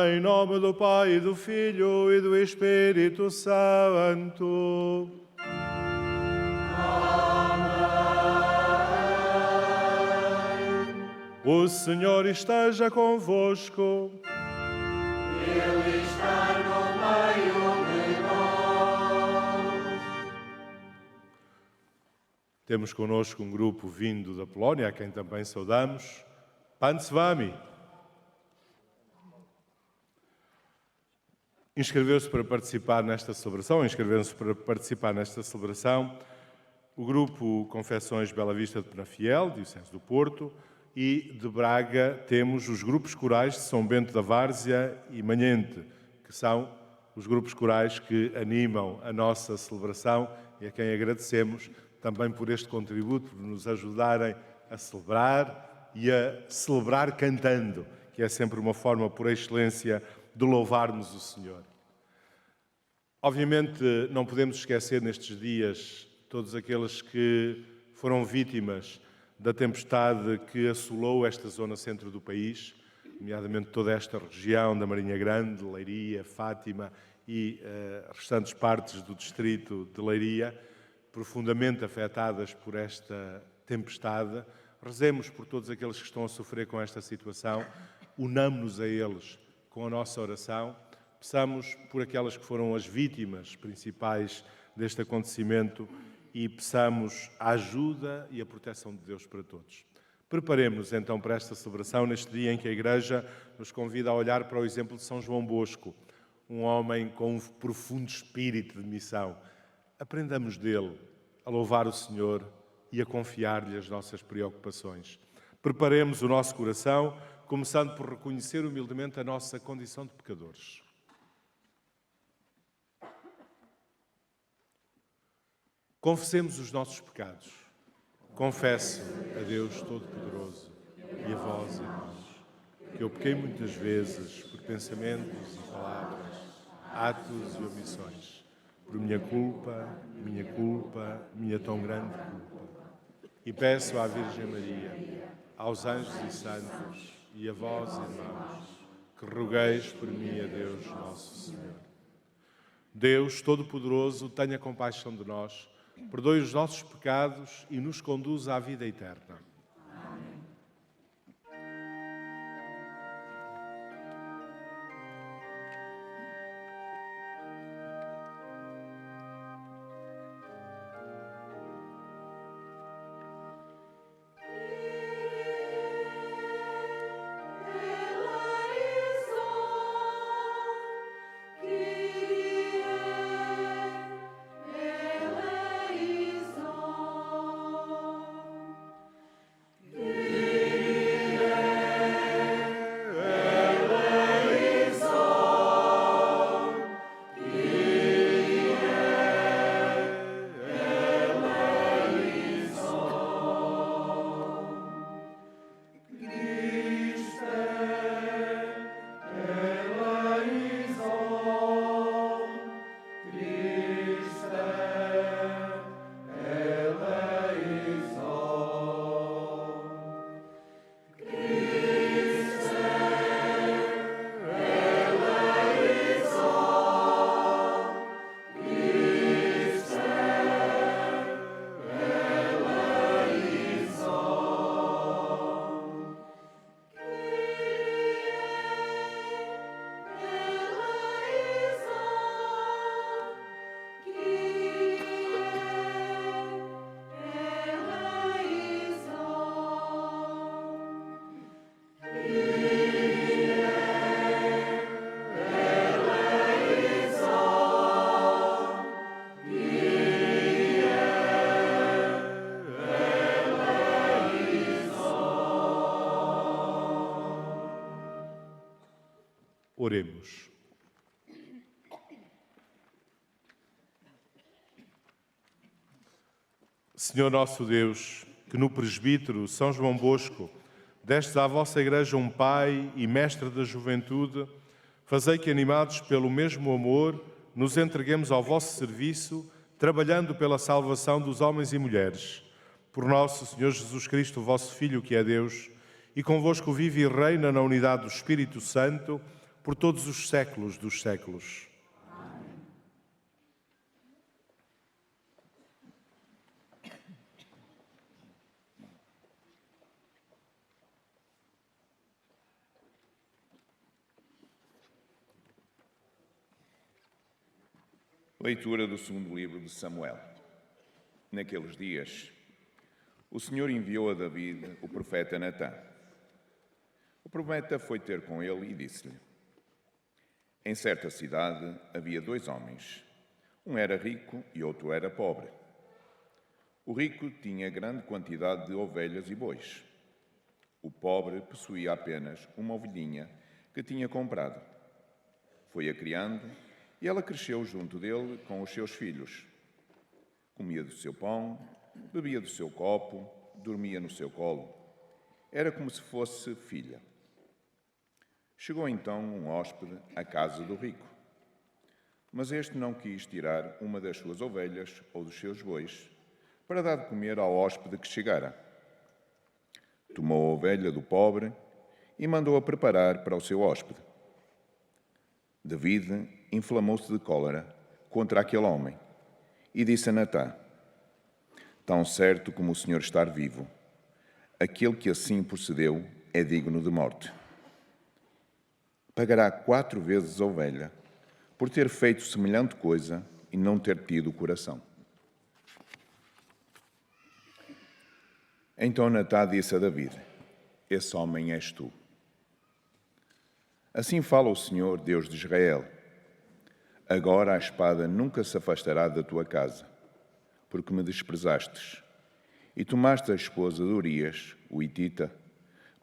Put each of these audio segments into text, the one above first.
Em nome do Pai, do Filho e do Espírito Santo. Amém. O Senhor esteja convosco. Ele está no meio de nós. Temos connosco um grupo vindo da Polónia, a quem também saudamos. Pan z wami. Inscreveu-se para participar nesta celebração, o grupo Confessões Bela Vista de Penafiel, Diocese do Porto, e de Braga temos os grupos corais de São Bento da Várzea e Manhente, que são os grupos corais que animam a nossa celebração e a quem agradecemos também por este contributo, por nos ajudarem a celebrar e a celebrar cantando, que é sempre uma forma por excelência de louvarmos o Senhor. Obviamente, não podemos esquecer nestes dias todos aqueles que foram vítimas da tempestade que assolou esta zona centro do país, nomeadamente toda esta região da Marinha Grande, Leiria, Fátima e restantes partes do distrito de Leiria, profundamente afetadas por esta tempestade. Rezemos por todos aqueles que estão a sofrer com esta situação, unamo-nos a eles com a nossa oração, peçamos por aquelas que foram as vítimas principais deste acontecimento e peçamos a ajuda e a proteção de Deus para todos. Preparemos-nos então para esta celebração, neste dia em que a Igreja nos convida a olhar para o exemplo de São João Bosco, um homem com um profundo espírito de missão. Aprendamos dele a louvar o Senhor e a confiar-lhe as nossas preocupações. Preparemos o nosso coração, começando por reconhecer humildemente a nossa condição de pecadores. Confessemos os nossos pecados. Confesso a Deus Todo-Poderoso e a vós, irmãos, que eu pequei muitas vezes por pensamentos e palavras, atos e omissões, por minha culpa, minha tão grande culpa. E peço à Virgem Maria, aos anjos e santos, e a vós, irmãos, que rogueis por mim a Deus nosso Senhor. Deus Todo-Poderoso, tenha compaixão de nós, perdoe os nossos pecados e nos conduza à vida eterna. Amém. Oremos. Senhor nosso Deus, que no presbítero São João Bosco destes à vossa Igreja um Pai e Mestre da juventude, fazei que, animados pelo mesmo amor, nos entreguemos ao vosso serviço, trabalhando pela salvação dos homens e mulheres. Por nosso Senhor Jesus Cristo, vosso Filho, que é Deus, e convosco vive e reina na unidade do Espírito Santo, por todos os séculos dos séculos. Leitura do segundo livro de Samuel. Naqueles dias, o Senhor enviou a David o profeta Natã. O profeta foi ter com ele e disse-lhe: Em certa cidade havia 2 homens. Um era rico e outro era pobre. O rico tinha grande quantidade de ovelhas e bois. O pobre possuía apenas uma ovelhinha que tinha comprado. Foi-a criando e ela cresceu junto dele com os seus filhos. Comia do seu pão, bebia do seu copo, dormia no seu colo. Era como se fosse filha. Chegou então um hóspede à casa do rico. Mas este não quis tirar uma das suas ovelhas ou dos seus bois para dar de comer ao hóspede que chegara. Tomou a ovelha do pobre e mandou-a preparar para o seu hóspede. David inflamou-se de cólera contra aquele homem e disse a Natã: Tão certo como o Senhor está vivo, aquele que assim procedeu é digno de morte. Pagará 4 vezes a ovelha por ter feito semelhante coisa e não ter tido coração. Então Natã disse a David: Esse homem és tu. Assim fala o Senhor, Deus de Israel: Agora a espada nunca se afastará da tua casa, porque me desprezastes, e tomaste a esposa de Urias, o hitita,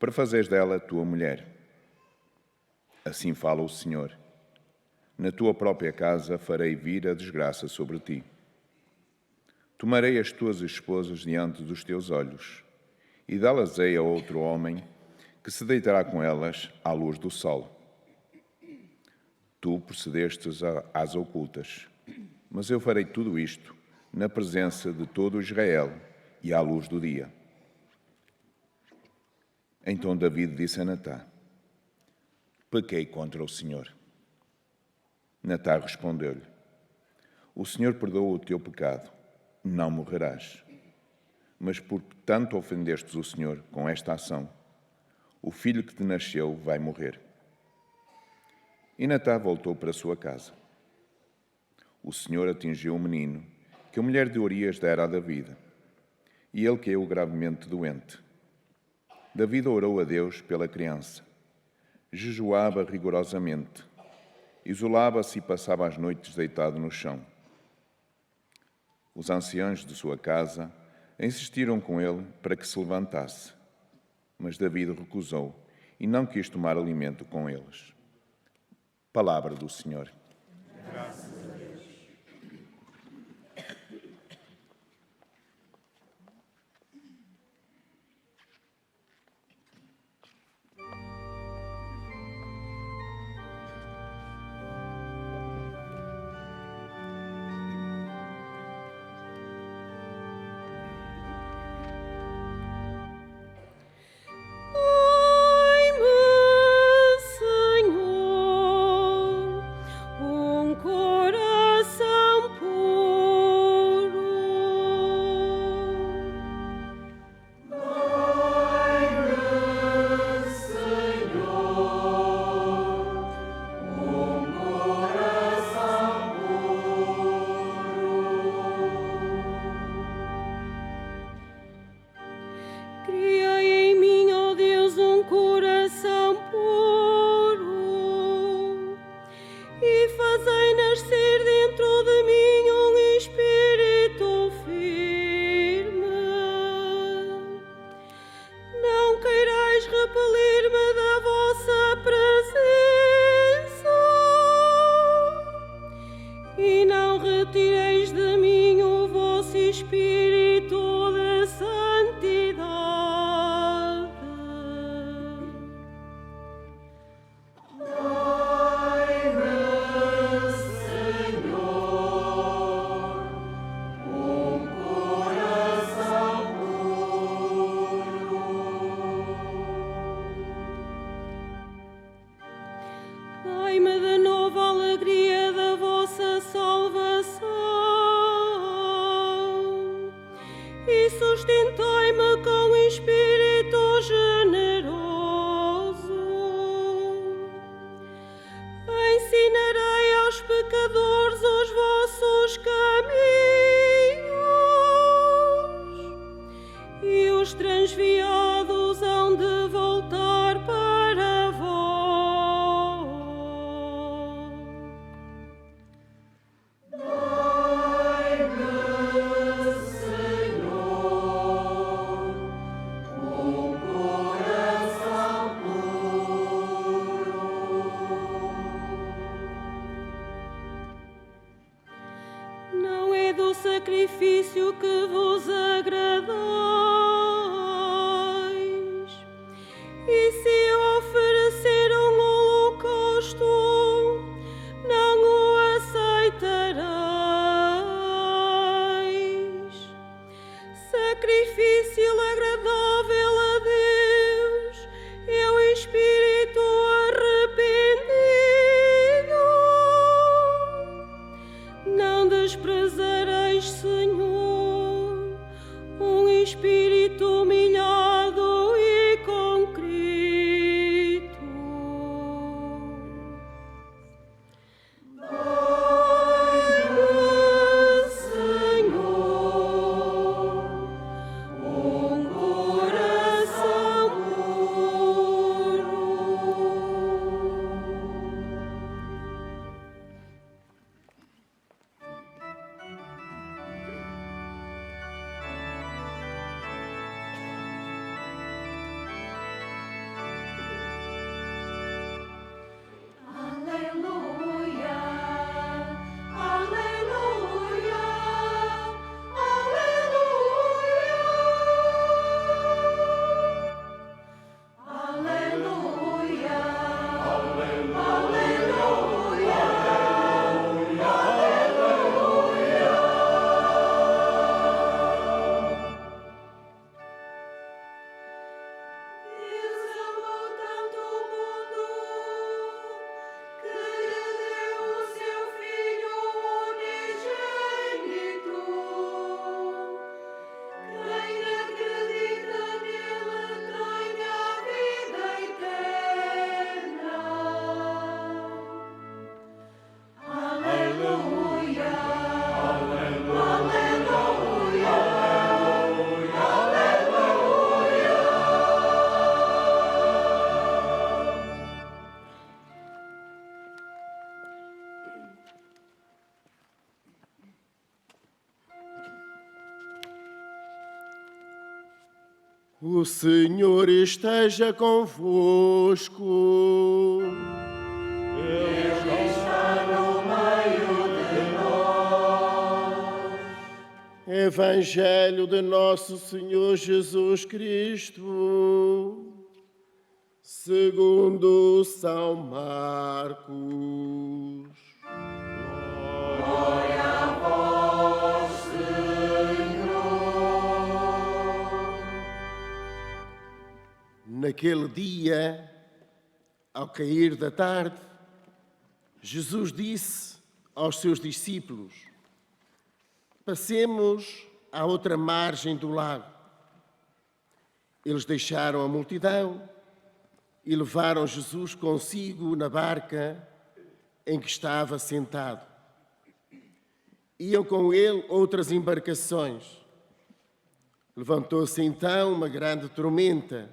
para fazeres dela tua mulher. Assim fala o Senhor: Na tua própria casa farei vir a desgraça sobre ti. Tomarei as tuas esposas diante dos teus olhos, e dá-las-ei a outro homem, que se deitará com elas à luz do sol. Tu procedestes às ocultas, mas eu farei tudo isto na presença de todo Israel e à luz do dia. Então David disse a Natã: Pequei contra o Senhor. Natã respondeu-lhe: O Senhor perdoa o teu pecado, não morrerás. Mas porque tanto ofendestes o Senhor com esta ação, o filho que te nasceu vai morrer. E Natã voltou para sua casa. O Senhor atingiu o menino que a mulher de Urias dera a David, e ele caiu gravemente doente. David orou a Deus pela criança, jejuava rigorosamente, isolava-se e passava as noites deitado no chão. Os anciãos de sua casa insistiram com ele para que se levantasse, mas David recusou e não quis tomar alimento com eles. Palavra do Senhor. Graças a Deus. repelir-me da vossa presença. atentei-me com espírito generoso. Ensinarei aos pecadores os vossos caminhos, e os transviados hão de voltar para vós. Não é do sacrifício que vos agradais, e se eu oferecer um holocausto, não o aceitareis. Sacrifício agradável a Deus é o espírito arrependido. Não desprezareis, Senhor, um espírito humilhado e contrito. Dai-me, Senhor, um coração puro. Aleluia, aleluia, aleluia, Deus amou tanto o mundo que lhe deu o seu Filho unigênito. Quem acredita nele tem a vida eterna. Aleluia, aleluia, O Senhor esteja convosco. Evangelho de nosso Senhor Jesus Cristo, segundo São Marcos. Naquele dia, ao cair da tarde, Jesus disse aos seus discípulos: passemos à outra margem do lago. Eles deixaram a multidão e levaram Jesus consigo na barca em que estava sentado. Iam com ele outras embarcações. Levantou-se então uma grande tormenta,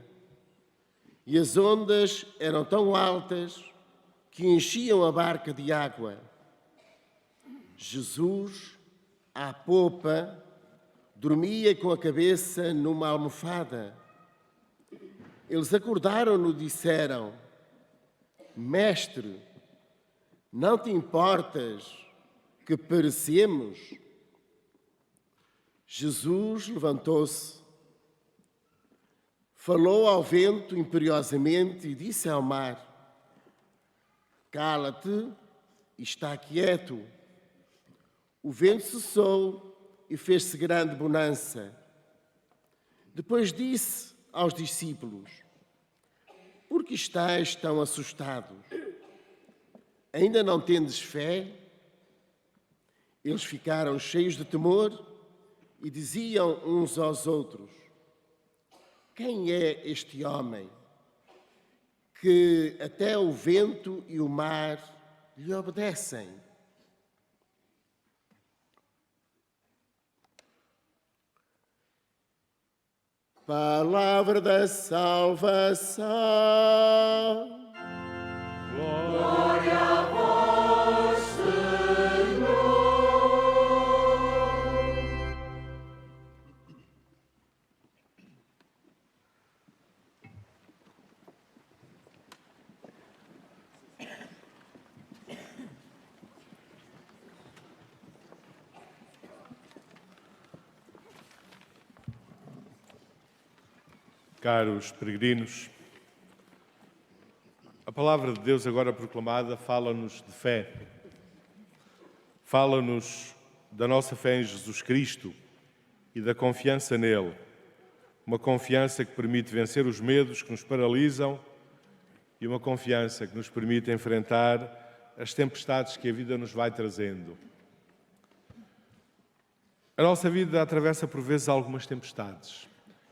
e as ondas eram tão altas que enchiam a barca de água. Jesus, à popa, dormia com a cabeça numa almofada. Eles acordaram-no e disseram: Mestre, não te importas que perecemos? Jesus levantou-se, falou ao vento imperiosamente e disse ao mar: Cala-te e está quieto. O vento cessou e fez-se grande bonança. Depois disse aos discípulos: Por que estáis tão assustados? Ainda não tendes fé? Eles ficaram cheios de temor e diziam uns aos outros: quem é este homem que até o vento e o mar lhe obedecem? Palavra da salvação. Caros peregrinos, a palavra de Deus agora proclamada fala-nos de fé, fala-nos da nossa fé em Jesus Cristo e da confiança nele, uma confiança que permite vencer os medos que nos paralisam e uma confiança que nos permite enfrentar as tempestades que a vida nos vai trazendo. A nossa vida atravessa por vezes algumas tempestades.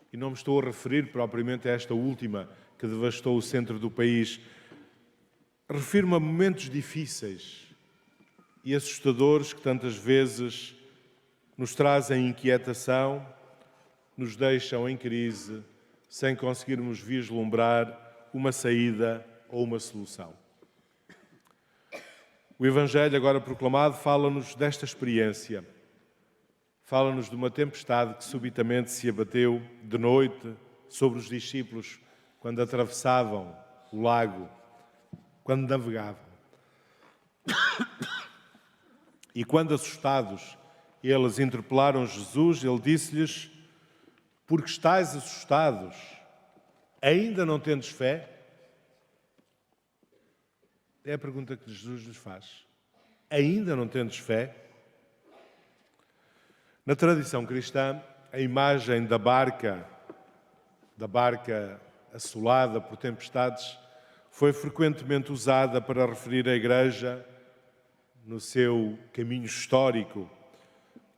E não me estou a referir propriamente a esta última que devastou o centro do país. Refiro-me a momentos difíceis e assustadores que tantas vezes nos trazem inquietação, nos deixam em crise, sem conseguirmos vislumbrar uma saída ou uma solução. O Evangelho, agora proclamado, fala-nos desta experiência. Fala-nos de uma tempestade que subitamente se abateu de noite sobre os discípulos quando atravessavam o lago, quando navegavam. E quando assustados, eles interpelaram Jesus, ele disse-lhes: por que estáis assustados? Ainda não tendes fé? É a pergunta que Jesus lhes faz. Ainda não tendes fé? Na tradição cristã, a imagem da barca assolada por tempestades, foi frequentemente usada para referir a Igreja no seu caminho histórico,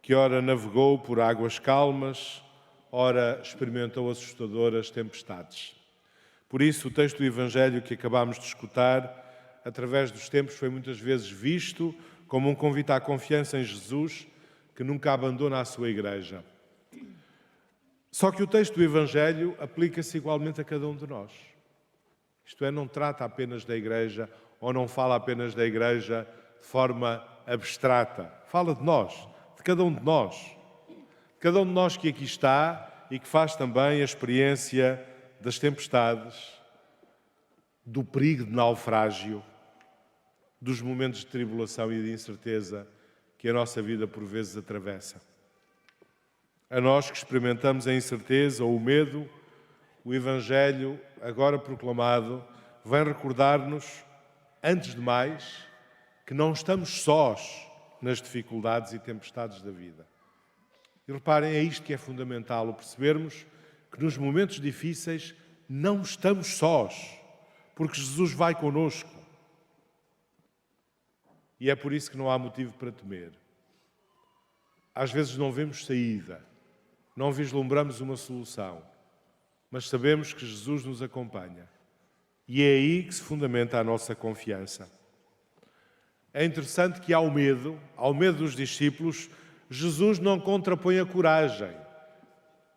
que ora navegou por águas calmas, ora experimentou assustadoras tempestades. Por isso, o texto do Evangelho que acabámos de escutar, através dos tempos, foi muitas vezes visto como um convite à confiança em Jesus, que nunca abandona a sua Igreja. Só que o texto do Evangelho aplica-se igualmente a cada um de nós. Isto é, não trata apenas da Igreja ou não fala apenas da Igreja de forma abstrata. Fala de nós, de cada um de nós. De cada um de nós que aqui está e que faz também a experiência das tempestades, do perigo de naufrágio, dos momentos de tribulação e de incerteza que a nossa vida por vezes atravessa. A nós que experimentamos a incerteza ou o medo, o Evangelho, agora proclamado, vem recordar-nos, antes de mais, que não estamos sós nas dificuldades e tempestades da vida. E reparem, é isto que é fundamental, o percebermos que nos momentos difíceis não estamos sós, porque Jesus vai connosco. E é por isso que não há motivo para temer. Às vezes não vemos saída, não vislumbramos uma solução, mas sabemos que Jesus nos acompanha. E é aí que se fundamenta a nossa confiança. É interessante que ao medo dos discípulos, Jesus não contrapõe a coragem.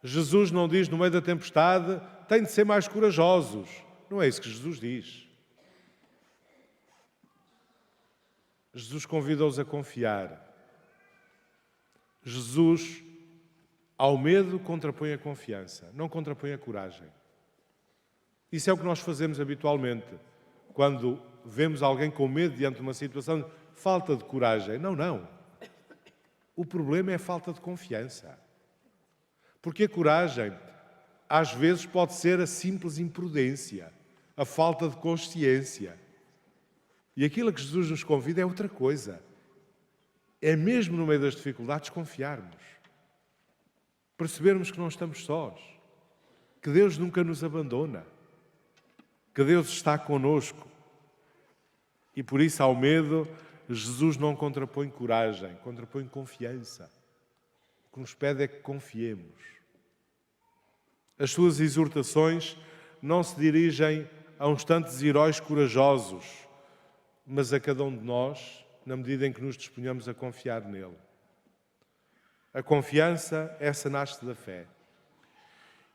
Jesus não diz no meio da tempestade: têm de ser mais corajosos. Não é isso que Jesus diz. Jesus convida-os a confiar. Jesus, ao medo, contrapõe a confiança, não contrapõe a coragem. Isso é o que nós fazemos habitualmente, quando vemos alguém com medo diante de uma situação de falta de coragem. Não. O problema é a falta de confiança. Porque a coragem, às vezes, pode ser a simples imprudência, a falta de consciência. E aquilo a que Jesus nos convida é outra coisa. É mesmo no meio das dificuldades confiarmos. Percebermos que não estamos sós. Que Deus nunca nos abandona. Que Deus está conosco. E por isso, ao medo, Jesus não contrapõe coragem, contrapõe confiança. que nos pede é que confiemos. As suas exortações não se dirigem a uns tantos heróis corajosos, mas a cada um de nós, na medida em que nos disponhamos a confiar nele. A confiança, essa nasce da fé.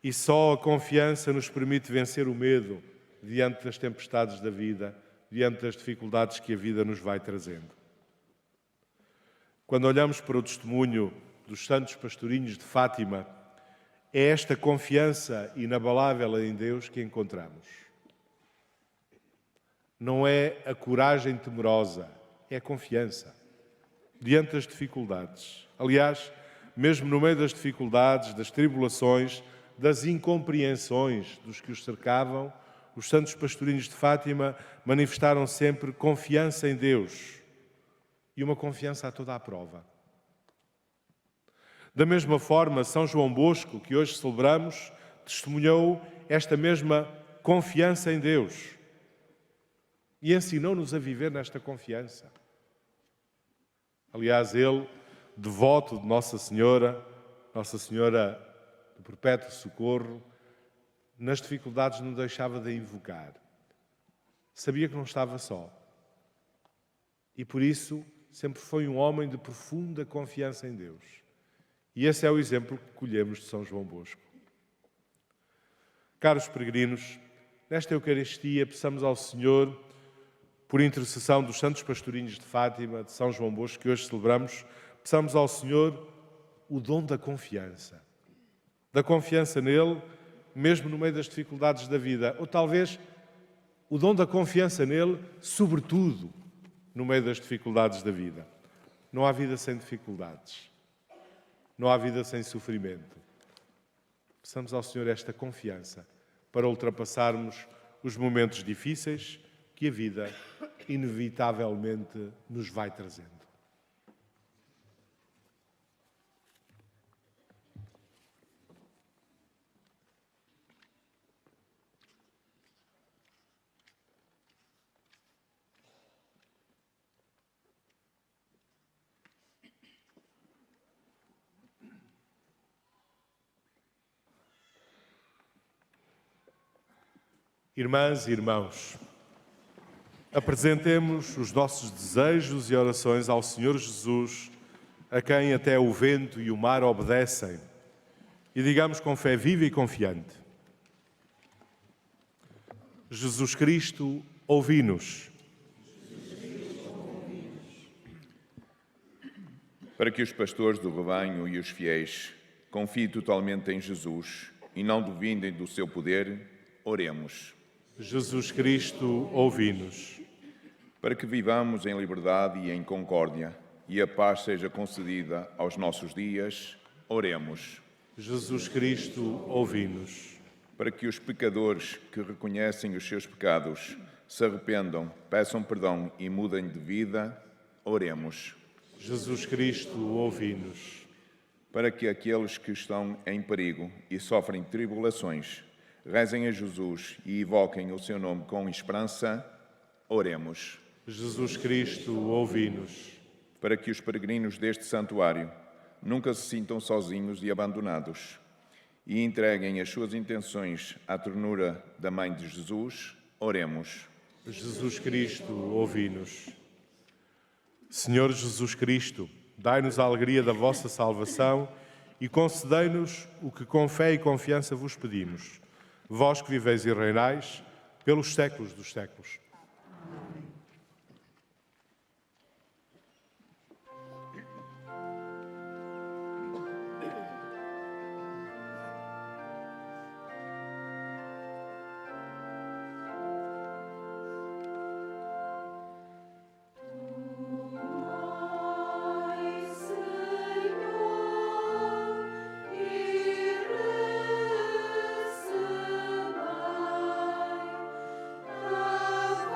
E só a confiança nos permite vencer o medo diante das tempestades da vida, diante das dificuldades que a vida nos vai trazendo. Quando olhamos para o testemunho dos santos pastorinhos de Fátima, é esta confiança inabalável em Deus que encontramos. Não é a coragem temerosa, é a confiança diante das dificuldades. Aliás, mesmo no meio das dificuldades, das tribulações, das incompreensões dos que os cercavam, os santos pastorinhos de Fátima manifestaram sempre confiança em Deus e uma confiança a toda a prova. Da mesma forma, São João Bosco, que hoje celebramos, testemunhou esta mesma confiança em Deus e ensinou-nos a viver nesta confiança. Aliás, ele, devoto de Nossa Senhora do Perpétuo Socorro, nas dificuldades não deixava de a invocar. Sabia que não estava só. E por isso sempre foi um homem de profunda confiança em Deus. E esse é o exemplo que colhemos de São João Bosco. Caros peregrinos, nesta Eucaristia peçamos ao Senhor, por intercessão dos santos pastorinhos de Fátima, de São João Bosco, que hoje celebramos, peçamos ao Senhor o dom da confiança nele, mesmo no meio das dificuldades da vida, ou talvez o dom da confiança nele, sobretudo no meio das dificuldades da vida. Não há vida sem dificuldades, não há vida sem sofrimento. Peçamos ao Senhor esta confiança para ultrapassarmos os momentos difíceis que a vida inevitavelmente nos vai trazendo. Irmãs e irmãos, apresentemos os nossos desejos e orações ao Senhor Jesus, a quem até o vento e o mar obedecem, e digamos com fé viva e confiante: Jesus Cristo, ouvi-nos. Para que os pastores do rebanho e os fiéis confiem totalmente em Jesus e não duvidem do seu poder, oremos. Jesus Cristo, ouvi-nos. Para que vivamos em liberdade e em concórdia e a paz seja concedida aos nossos dias, oremos. Jesus Cristo, ouvi-nos. Para que os pecadores que reconhecem os seus pecados se arrependam, peçam perdão e mudem de vida, oremos. Jesus Cristo, ouvi-nos. Para que aqueles que estão em perigo e sofrem tribulações rezem a Jesus e evoquem o seu nome com esperança, oremos. Jesus Cristo, ouvi-nos. Para que os peregrinos deste santuário nunca se sintam sozinhos e abandonados e entreguem as suas intenções à ternura da Mãe de Jesus, oremos. Jesus Cristo, ouvi-nos. Senhor Jesus Cristo, dai-nos a alegria da vossa salvação e concedei-nos o que com fé e confiança vos pedimos. Vós que viveis e reinais pelos séculos dos séculos. Senhor, e recebei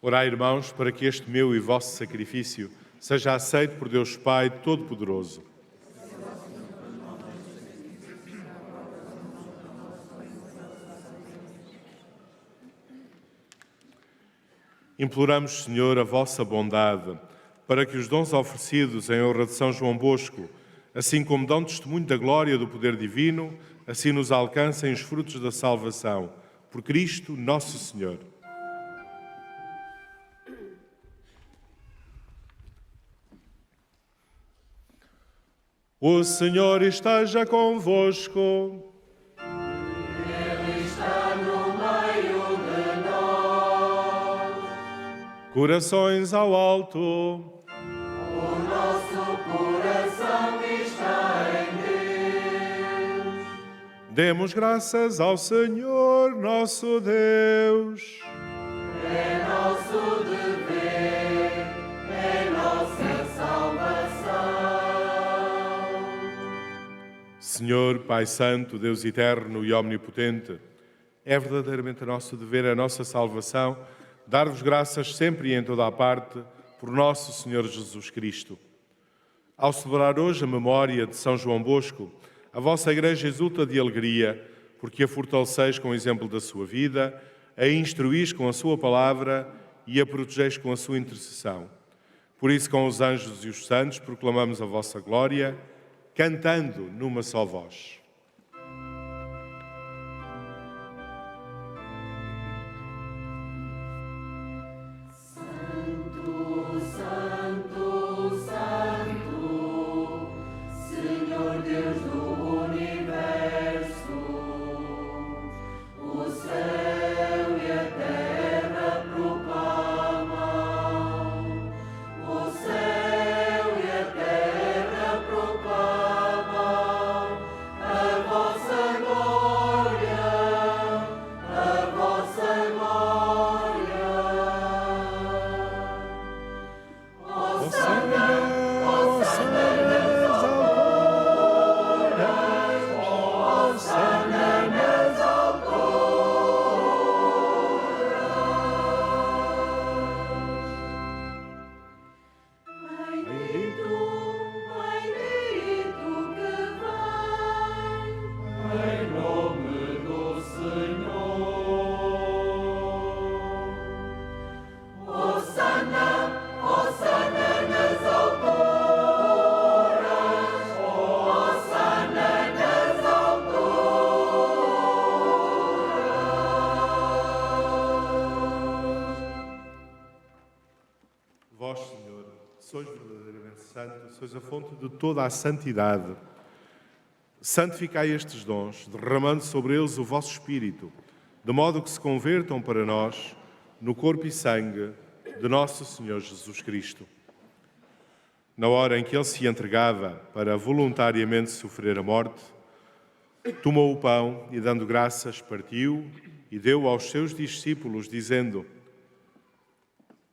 Orai, irmãos, para que este meu e vosso sacrifício seja aceito por Deus Pai Todo-Poderoso. Imploramos, Senhor, a vossa bondade, para que os dons oferecidos em honra de São João Bosco, assim como dão testemunho da glória do poder divino, assim nos alcancem os frutos da salvação. Por Cristo, nosso Senhor. O Senhor esteja convosco. Ele está no meio de nós. Corações ao alto. O nosso coração está em Deus. Demos graças ao Senhor, nosso Deus. É nosso dever, é nossa salvação. Senhor, Pai Santo, Deus eterno e omnipotente, é verdadeiramente nosso dever, a nossa salvação, dar-vos graças sempre e em toda a parte por nosso Senhor Jesus Cristo. Ao celebrar hoje a memória de São João Bosco, a vossa Igreja exulta de alegria, porque a fortaleceis com o exemplo da sua vida, a instruís com a sua palavra e a protegeis com a sua intercessão. Por isso, com os anjos e os santos, proclamamos a vossa glória, cantando numa só voz. Vós, Senhor, sois verdadeiramente santo, sois a fonte de toda a santidade. Santificai estes dons, derramando sobre eles o vosso Espírito, de modo que se convertam para nós no corpo e sangue de nosso Senhor Jesus Cristo. Na hora em que ele se entregava para voluntariamente sofrer a morte, tomou o pão e, dando graças, partiu e deu aos seus discípulos, dizendo: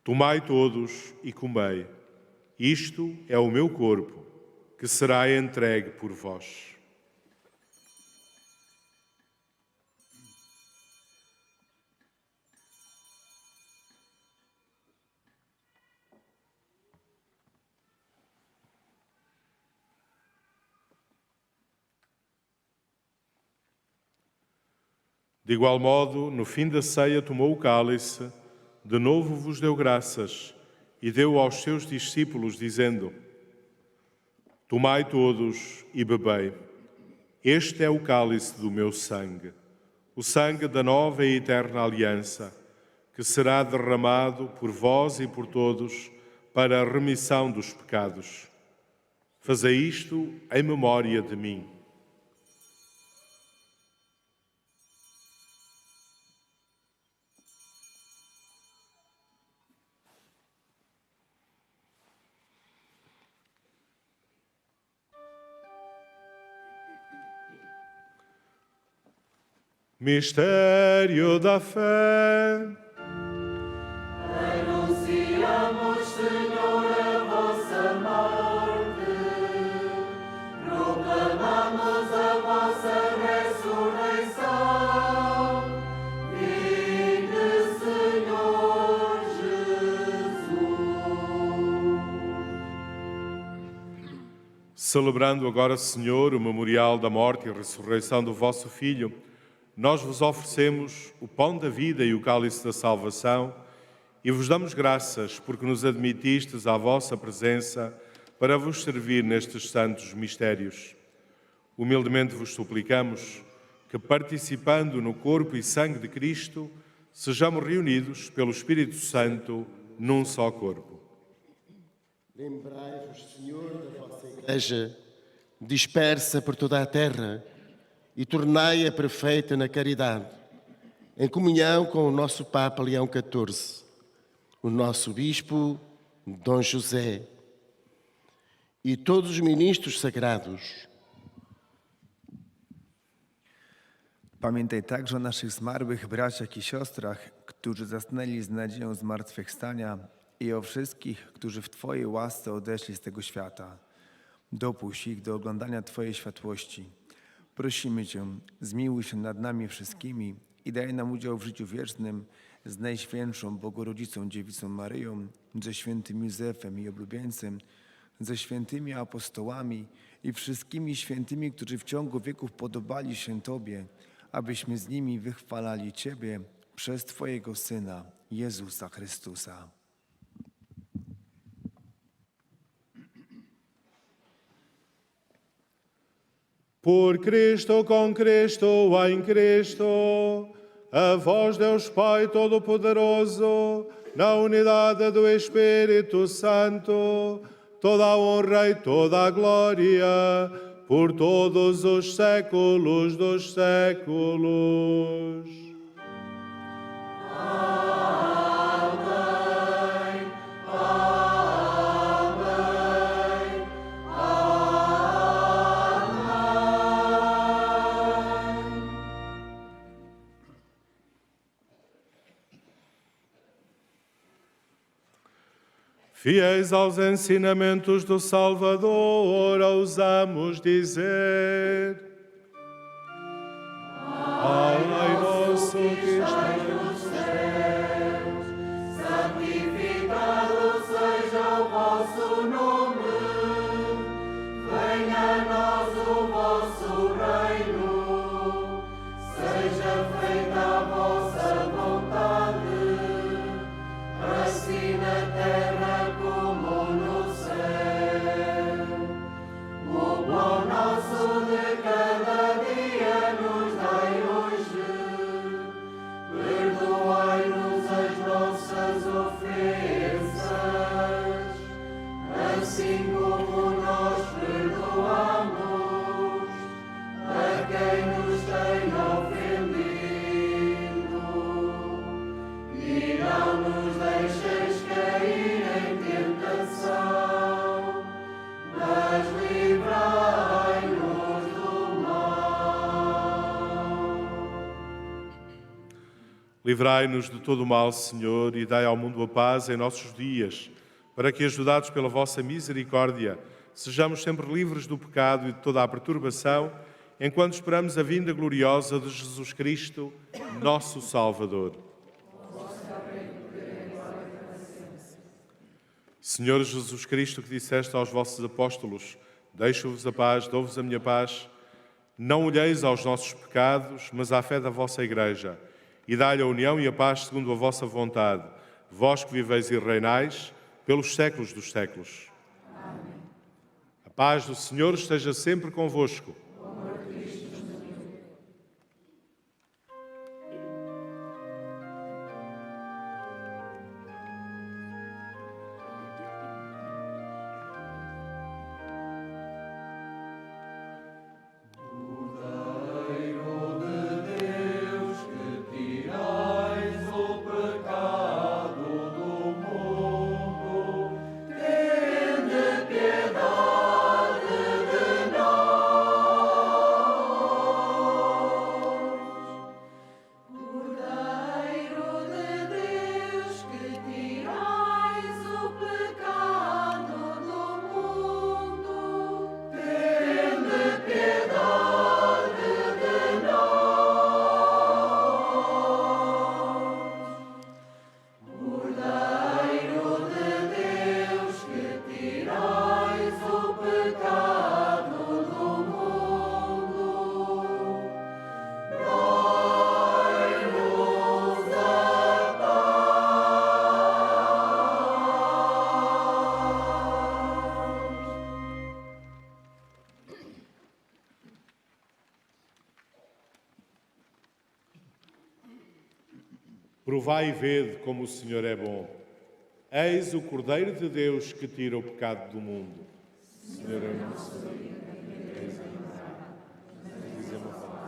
Tomai todos e comei. Isto é o meu corpo, que será entregue por vós. De igual modo, no fim da ceia, tomou o cálice, de novo vos deu graças e deu aos seus discípulos, dizendo: Tomai todos e bebei. Este é o cálice do meu sangue, o sangue da nova e eterna aliança, que será derramado por vós e por todos para a remissão dos pecados. Fazei isto em memória de mim. Mistério da fé. Anunciamos, Senhor, a vossa morte, proclamamos a vossa ressurreição. Vinde, Senhor Jesus. Celebrando agora, Senhor, o memorial da morte e ressurreição do vosso Filho, nós vos oferecemos o pão da vida e o cálice da salvação e vos damos graças porque nos admitistes à vossa presença para vos servir nestes santos mistérios. Humildemente vos suplicamos que, participando no corpo e sangue de Cristo, sejamos reunidos pelo Espírito Santo num só corpo. Lembrai-vos, Senhor, da vossa Igreja, dispersa por toda a terra, e tornai-a perfeita na caridade, em comunhão com o nosso Papa Leão XIV, o nosso Bispo Dom José e todos os ministros sagrados. Pamiętaj także o naszych zmarłych braciach i siostrach, którzy zasnęli z nadzieją zmartwychwstania i o wszystkich, którzy w Twojej łasce odeszli z tego świata. Dopuść ich do oglądania Twojej światłości. Prosimy Cię, zmiłuj się nad nami wszystkimi i daj nam udział w życiu wiecznym z Najświętszą Bogorodzicą Dziewicą Maryją, ze świętym Józefem i oblubieńcem, ze świętymi apostołami i wszystkimi świętymi, którzy w ciągu wieków podobali się Tobie, abyśmy z nimi wychwalali Ciebie przez Twojego Syna, Jezusa Chrystusa. Por Cristo, com Cristo, em Cristo, a vós, Deus Pai Todo-Poderoso, na unidade do Espírito Santo, toda a honra e toda a glória, por todos os séculos dos séculos. Fiéis aos ensinamentos do Salvador, ousamos dizer: Pai nosso que estás nos céus, santificado seja o vosso nome, venha a nós o vosso reino, seja feita a vossa vontade, assim na terra como no céu. O pão nosso de cada dia nos dai hoje, perdoai-nos as nossas ofensas, assim como nós perdoamos a quem nos tem ofendido, e não nos deixeis cair em tentação, mas livrai-nos do mal. Livrai-nos de todo o mal, Senhor, e dai ao mundo a paz em nossos dias, para que, ajudados pela vossa misericórdia, sejamos sempre livres do pecado e de toda a perturbação, enquanto esperamos a vinda gloriosa de Jesus Cristo, nosso Salvador. Senhor Jesus Cristo, que disseste aos vossos apóstolos: deixo-vos a paz, dou-vos a minha paz, não olheis aos nossos pecados, mas à fé da vossa Igreja, e dai-lhe a união e a paz segundo a vossa vontade, vós que viveis e reinais pelos séculos dos séculos. Amém. A paz do Senhor esteja sempre convosco. Piedade de nós. Provai e vede como o Senhor é bom. Eis o Cordeiro de Deus que tira o pecado do mundo. Senhor, eu não sabia. Diz uma palavra.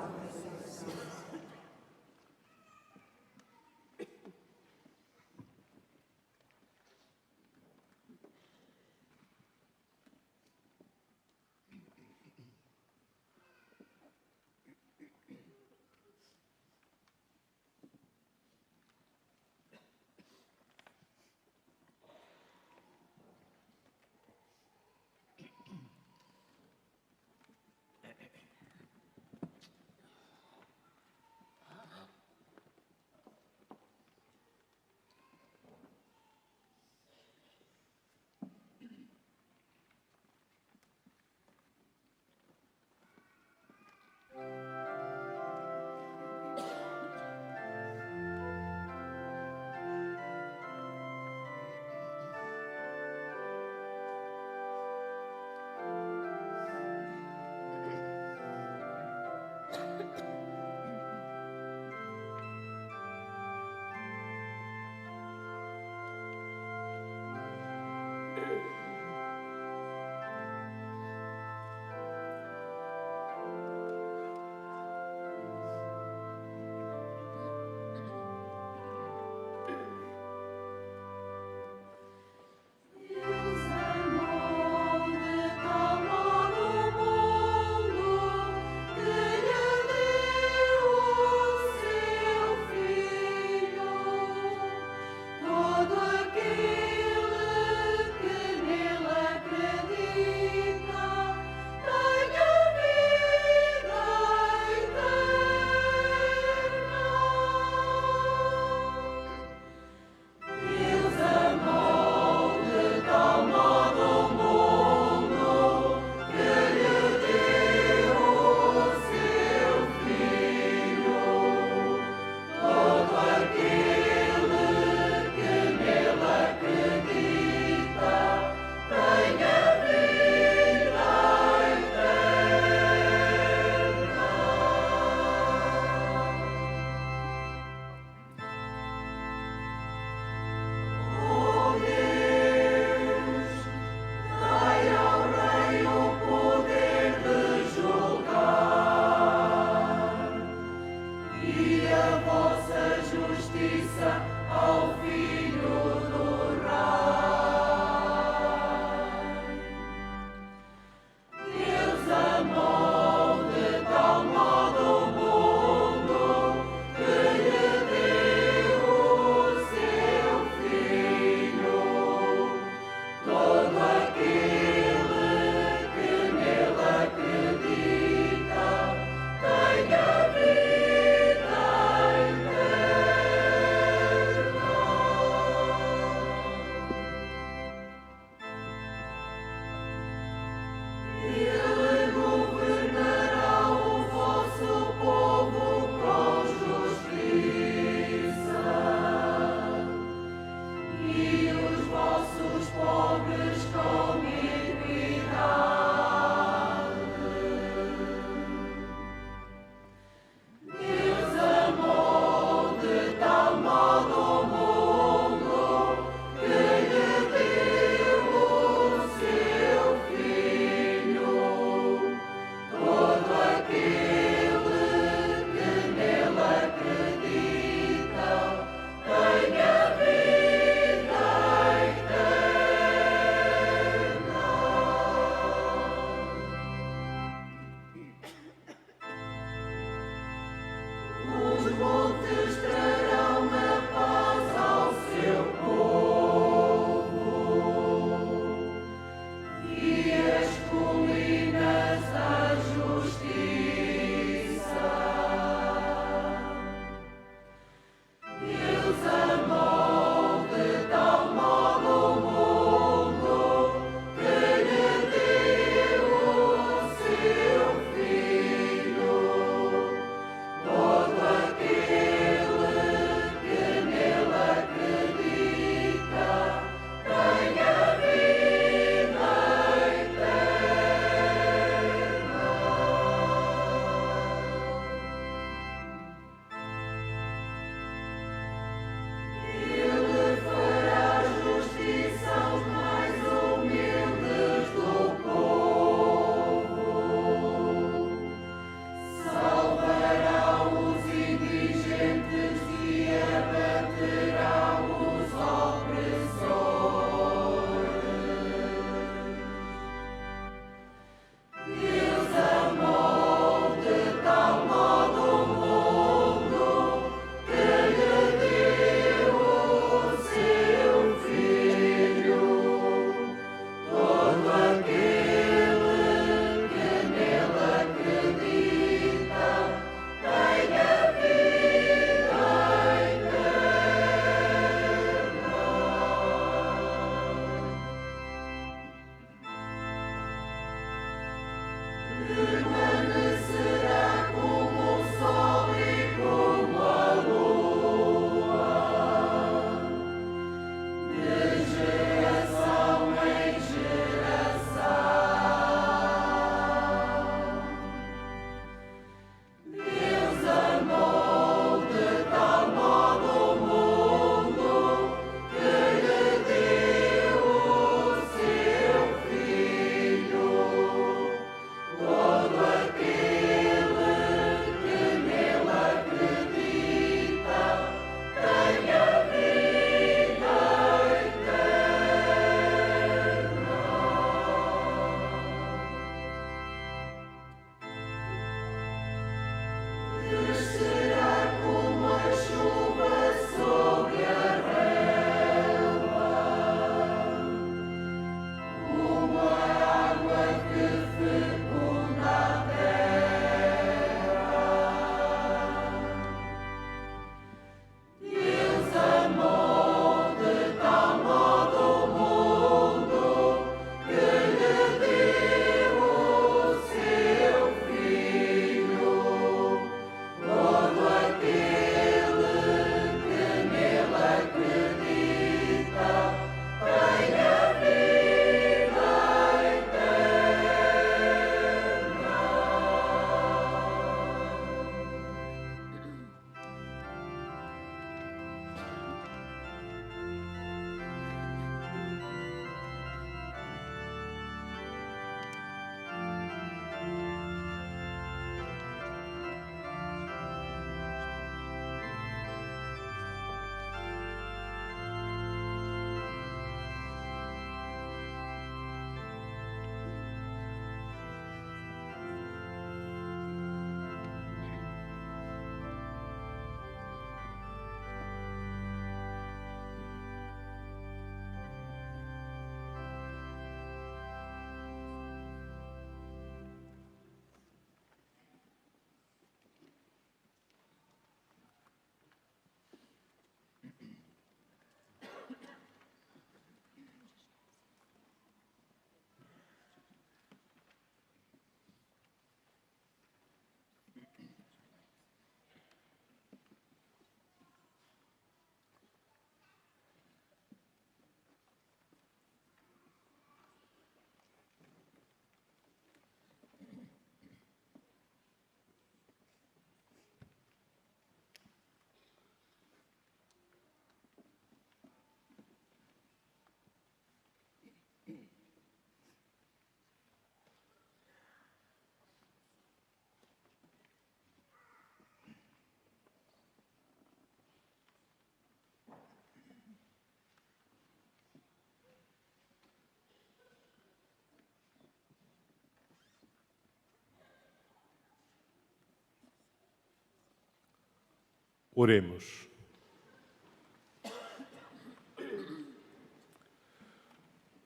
Oremos.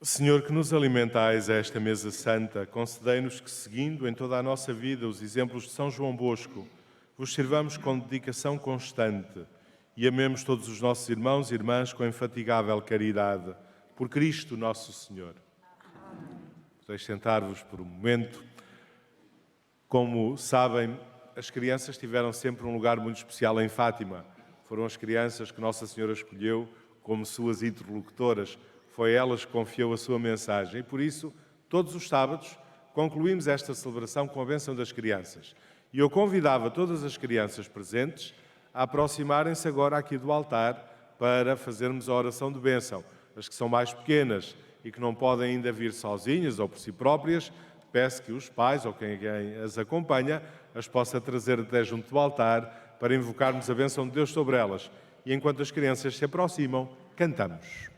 Senhor, que nos alimentais a esta mesa santa, concedei-nos que, seguindo em toda a nossa vida os exemplos de São João Bosco, vos sirvamos com dedicação constante e amemos todos os nossos irmãos e irmãs com infatigável caridade. Por Cristo nosso Senhor. Podeis sentar-vos por um momento. Como sabem, as crianças tiveram sempre um lugar muito especial em Fátima. Foram as crianças que Nossa Senhora escolheu como suas interlocutoras. Foi a elas que confiou a sua mensagem. E por isso, todos os sábados, concluímos esta celebração com a bênção das crianças. E eu convidava todas as crianças presentes a aproximarem-se agora aqui do altar para fazermos a oração de bênção. As que são mais pequenas e que não podem ainda vir sozinhas ou por si próprias, peço que os pais ou quem as acompanha as possa trazer até junto do altar para invocarmos a bênção de Deus sobre elas. E enquanto as crianças se aproximam, cantamos.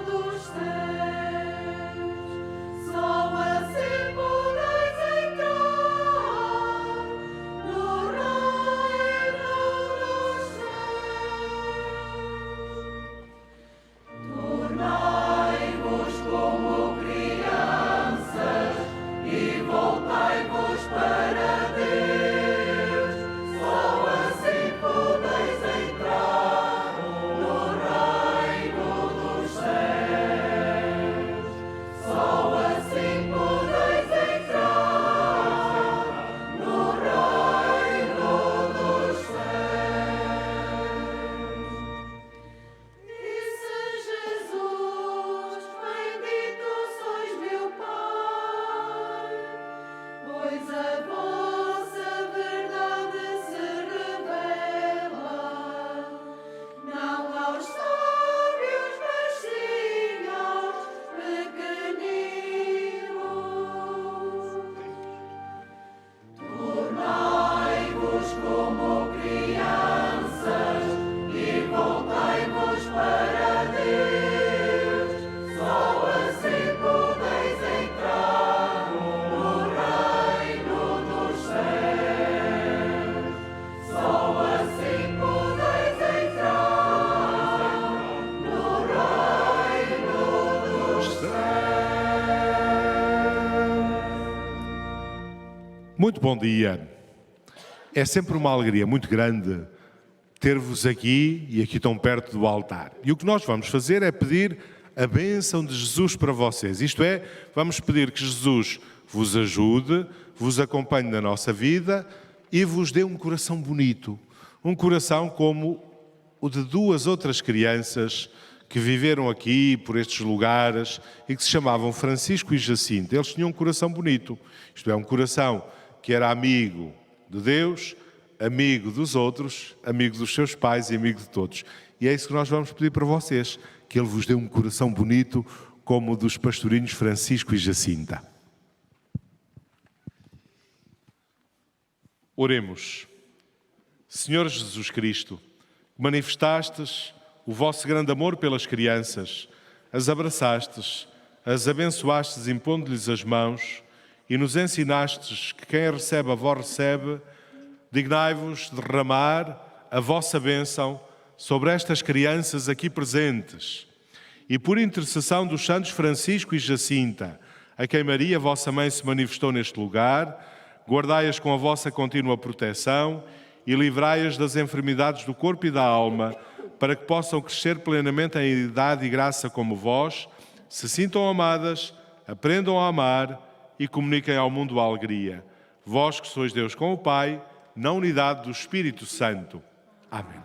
Dos Muito bom dia. É sempre uma alegria muito grande ter-vos aqui e aqui tão perto do altar. E o que nós vamos fazer é pedir a bênção de Jesus para vocês. Isto é, vamos pedir que Jesus vos ajude, vos acompanhe na nossa vida e vos dê um coração bonito. Um coração como o de duas outras crianças que viveram aqui, por estes lugares, e que se chamavam Francisco e Jacinto. Eles tinham um coração bonito. Isto é, um coração que era amigo de Deus, amigo dos outros, amigo dos seus pais e amigo de todos. E é isso que nós vamos pedir para vocês, que Ele vos dê um coração bonito como o dos pastorinhos Francisco e Jacinta. Oremos. Senhor Jesus Cristo, manifestastes o vosso grande amor pelas crianças, as abraçastes, as abençoastes impondo-lhes as mãos e nos ensinastes que quem recebe a vós recebe, dignai-vos de derramar a vossa bênção sobre estas crianças aqui presentes. E por intercessão dos santos Francisco e Jacinta, a quem Maria, vossa mãe, se manifestou neste lugar, guardai-as com a vossa contínua proteção e livrai-as das enfermidades do corpo e da alma, para que possam crescer plenamente em idade e graça como vós, se sintam amadas, aprendam a amar e comuniquem ao mundo a alegria. Vós que sois Deus com o Pai, na unidade do Espírito Santo. Amém.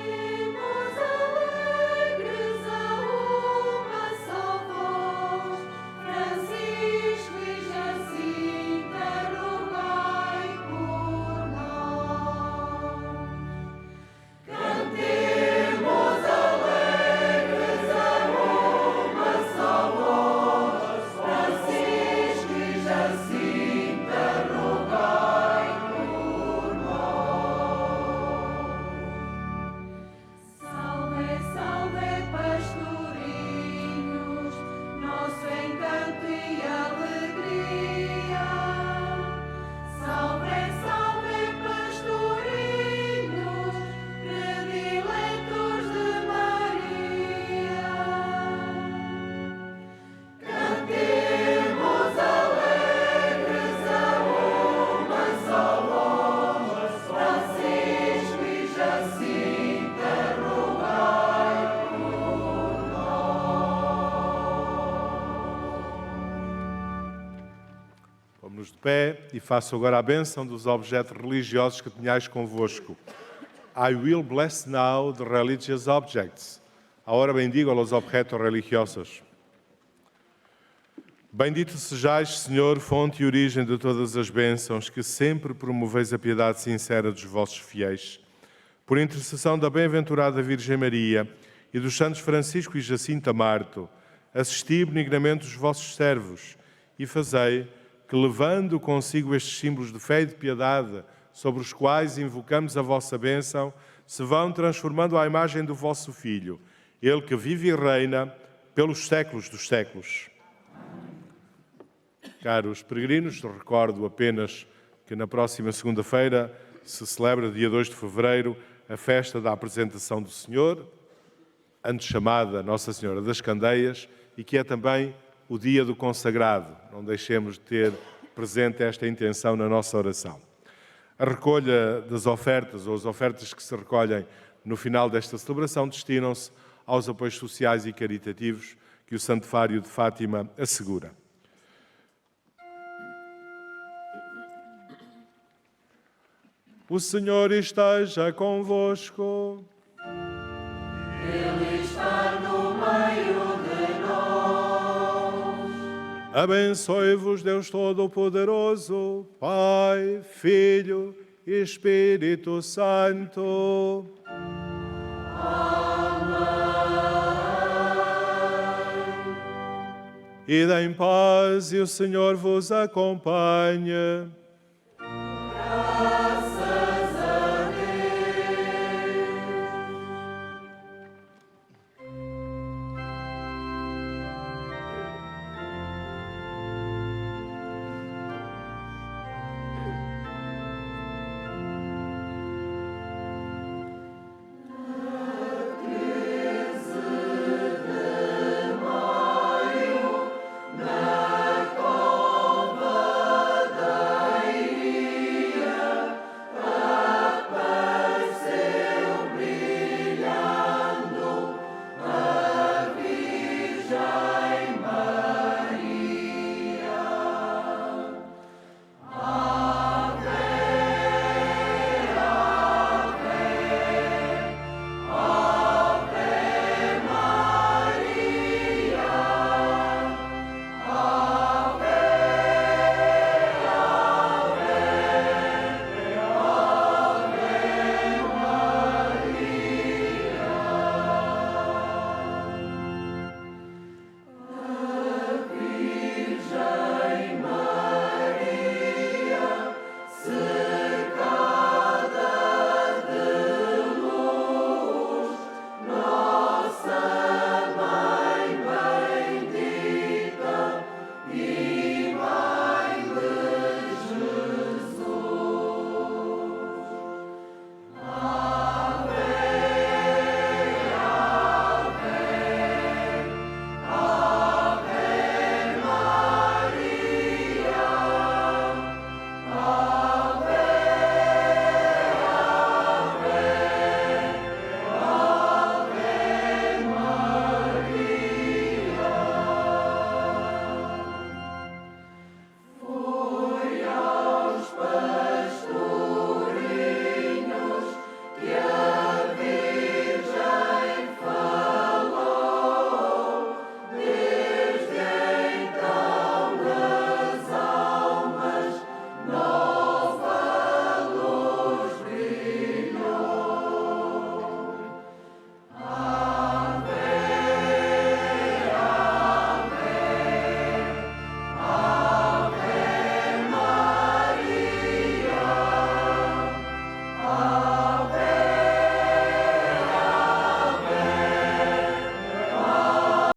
Cantemos alegres a uma só voz, Francisco e Jacinta, rogai por nós. Cantemos alegres a uma só voz, Francisco e Jacinta, rogai por nós. Salve, salve, pastorinhos, nosso encanto e alegria. Salve, salve, pastorinhos, prediletos de Maria. Cantemos alegres a uma só voz, Francisco e Jacinta, rogai por nós. Vamos de pé e faço agora a bênção dos objetos religiosos que tenhais convosco. I will bless now the religious objects. Ahora bendigo los objetos religiosos. Bendito sejais, Senhor, fonte e origem de todas as bênçãos, que sempre promoveis a piedade sincera dos vossos fiéis. Por intercessão da bem-aventurada Virgem Maria e dos santos Francisco e Jacinta Marto, assisti benignamente os vossos servos e fazei que, levando consigo estes símbolos de fé e de piedade, sobre os quais invocamos a vossa bênção, se vão transformando à imagem do vosso Filho, Ele que vive e reina pelos séculos dos séculos. Caros peregrinos, recordo apenas que na próxima segunda-feira se celebra, dia 2 de fevereiro, a festa da apresentação do Senhor, antes chamada Nossa Senhora das Candeias, e que é também o dia do consagrado. Não deixemos de ter presente esta intenção na nossa oração. A recolha das ofertas, ou as ofertas que se recolhem no final desta celebração, destinam-se aos apoios sociais e caritativos que o Santuário de Fátima assegura. O Senhor esteja convosco. Ele está no meio de nós. Abençoe-vos Deus Todo-Poderoso, Pai, Filho e Espírito Santo. Ide em paz e o Senhor vos acompanhe.